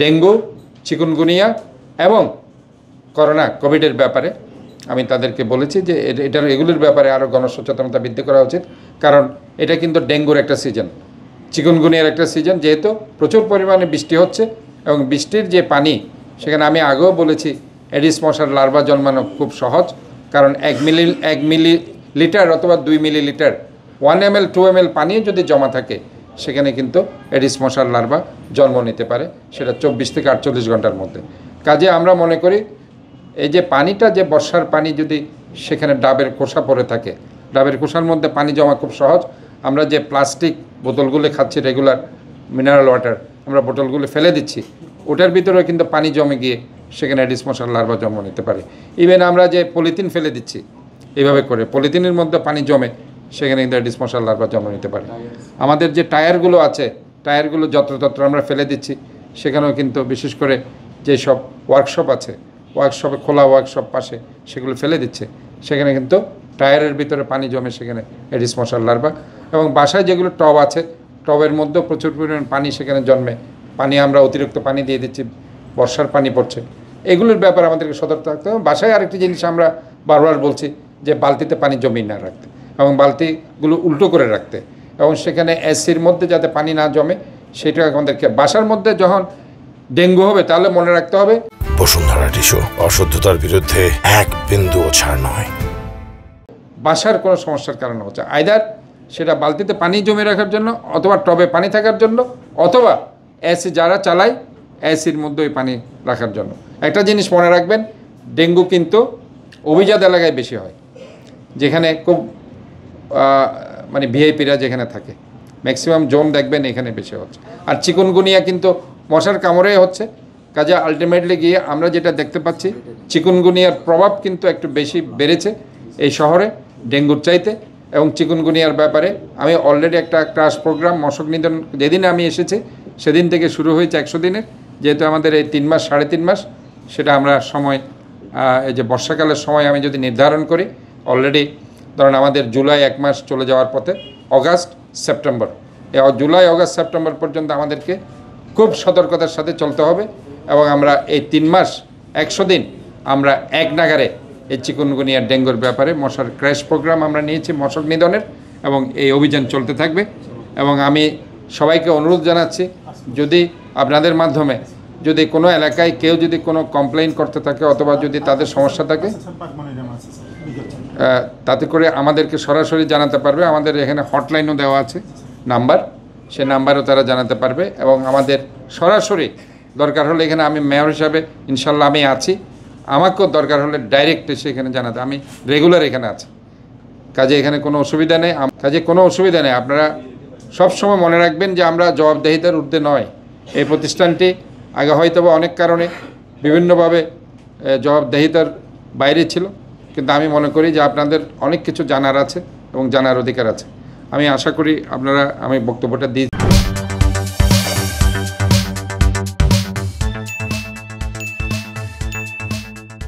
Dengue, chikungunya এবং corona কোভিডের ব্যাপারে আমি তাদেরকে বলেছি যে এগুলোর ব্যাপারে আরও গণসচেতনতা বৃদ্ধি করা উচিত। কারণ এটা কিন্তু ডেঙ্গুর একটা সিজন, চিকুনগুনিয়ার একটা সিজন, যেহেতু প্রচুর পরিমাণে বৃষ্টি হচ্ছে এবং বৃষ্টির যে পানি, সেখানে আমি আগেও বলেছি এডিস মশার লার্ভা জন্মানো খুব সহজ। কারণ 1 মিলিলিটার অথবা 2 মিলিলিটার 1 ml 2 ml পানি যদি জমা থাকে, সেখানে কিন্তু এডিস মশার লার্ভা জন্ম নিতে পারে, সেটা 24 থেকে 48 ঘন্টার মধ্যে। কাজে আমরা মনে করি এই যে পানিটা, যে বর্ষার পানি যদি সেখানে ডাবের খোসা পড়ে থাকে, ডাবের খোসার মধ্যে পানি জমা খুব সহজ। আমরা যে প্লাস্টিক বোতলগুলো খাচ্ছি, রেগুলার মিনারেল ওয়াটার, আমরা বোতলগুলো ফেলে দিচ্ছি, ওটার ভিতরেও কিন্তু পানি জমে গিয়ে সেখানে এডিস মশার লার্ভা জন্ম নিতে পারে। ইভেন আমরা যে পলিথিন ফেলে দিচ্ছি এইভাবে করে, পলিথিনের মধ্যে পানি জমে সেখানে কিন্তু এডিস মশার লার্ভা জন্ম নিতে পারে। আমাদের যে টায়ারগুলো আছে, টায়ারগুলো যত্রতত্র আমরা ফেলে দিচ্ছি, সেখানেও কিন্তু বিশেষ করে যেসব ওয়ার্কশপ আছে, ওয়ার্কশপে খোলা ওয়ার্কশপ পাশে সেগুলো ফেলে দিচ্ছে, সেখানে কিন্তু টায়ারের ভিতরে পানি জমে সেখানে এডিস মশার লার্ভা। এবং বাসায় যেগুলো টব আছে, টবের মধ্যেও প্রচুর পরিমাণ পানি সেখানে জন্মে, পানি আমরা অতিরিক্ত পানি দিয়ে দিচ্ছি, বর্ষার পানি পড়ছে, এগুলোর ব্যাপারে আমাদেরকে সতর্ক থাকতে হবে। বাসায় আরেকটি জিনিস আমরা বারবার বলছি যে বালতিতে পানি জমিয়ে না রাখতে এবং বালতিগুলো উল্টো করে রাখতে, এবং সেখানে এসির মধ্যে যাতে পানি না জমে সেটা আমাদেরকে। বাসার মধ্যে যখন ডেঙ্গু হবে তাহলে মনে রাখতে হবে বসুন্ধরা টিস্যু, অশুদ্ধতার বিরুদ্ধে এক বিন্দুও ছাড় নয়। বাসার কোনো সমস্যার কারণে হচ্ছে, আইদার সেটা বালতিতে পানি জমে রাখার জন্য, অথবা টবে পানি থাকার জন্য, অথবা এসি যারা চালায় এসির মধ্যে ওই পানি রাখার জন্য। একটা জিনিস মনে রাখবেন, ডেঙ্গু কিন্তু অভিজাত এলাকায় বেশি হয়, যেখানে খুব মানে ভিআইপিরা যেখানে থাকে, ম্যাক্সিমাম জোন দেখবেন এখানে বেশি হচ্ছে। আর চিকুনগুনিয়া কিন্তু মশার কামড়ে হচ্ছে। কাজে আলটিমেটলি গিয়ে আমরা যেটা দেখতে পাচ্ছি, চিকুনগুনিয়ার প্রভাব কিন্তু একটু বেশি বেড়েছে এই শহরে ডেঙ্গুর চাইতে। এবং চিকুনগুনিয়ার ব্যাপারে আমি অলরেডি একটা ক্রাশ প্রোগ্রাম, মশক নিধন, যেদিন আমি এসেছি সেদিন থেকে শুরু হয়েছে 100 দিনের, যেহেতু আমাদের এই 3 মাস 3.5 মাস, সেটা আমরা সময় এই যে বর্ষাকালের সময় আমি যদি নির্ধারণ করি, অলরেডি ধরুন আমাদের জুলাই 1 মাস চলে যাওয়ার পথে, অগাস্ট সেপ্টেম্বর, এই জুলাই অগাস্ট সেপ্টেম্বর পর্যন্ত আমাদেরকে খুব সতর্কতার সাথে চলতে হবে। এবং আমরা এই 3 মাস 100 দিন আমরা এক নাগারে এই চিকুনগুনিয়া ডেঙ্গুর ব্যাপারে মশার ক্র্যাশ প্রোগ্রাম আমরা নিয়েছি, মশক নিধনের, এবং এই অভিযান চলতে থাকবে। এবং আমি সবাইকে অনুরোধ জানাচ্ছি, যদি আপনাদের মাধ্যমে যদি কোনো এলাকায় কেউ যদি কোনো কমপ্লেইন করতে থাকে, অথবা যদি তাদের সমস্যা থাকে, তাতে করে আমাদেরকে সরাসরি জানাতে পারবে। আমাদের এখানে হটলাইনও দেওয়া আছে নাম্বার, সে নাম্বারও তারা জানাতে পারবে। এবং আমাদের সরাসরি দরকার হলে, এখানে আমি মেয়র হিসাবে ইনশাল্লাহ আমি আছি, আমাকেও দরকার হলে ডাইরেক্ট এসে এখানে জানাতে, আমি রেগুলার এখানে আছি। কাজে এখানে কোনো অসুবিধা নেই, আপনারা সবসময় মনে রাখবেন যে আমরা জবাবদেহিতার ঊর্ধ্বে নয়। এই প্রতিষ্ঠানটি আগে হয়তো অনেক কারণে বিভিন্নভাবে জবাবদেহিতার বাইরে ছিল, কিন্তু আমি মনে করি যে আপনাদের অনেক কিছু জানার আছে এবং জানার অধিকার আছে। আমি আশা করি আপনারা, আমি বক্তব্যটা দিই।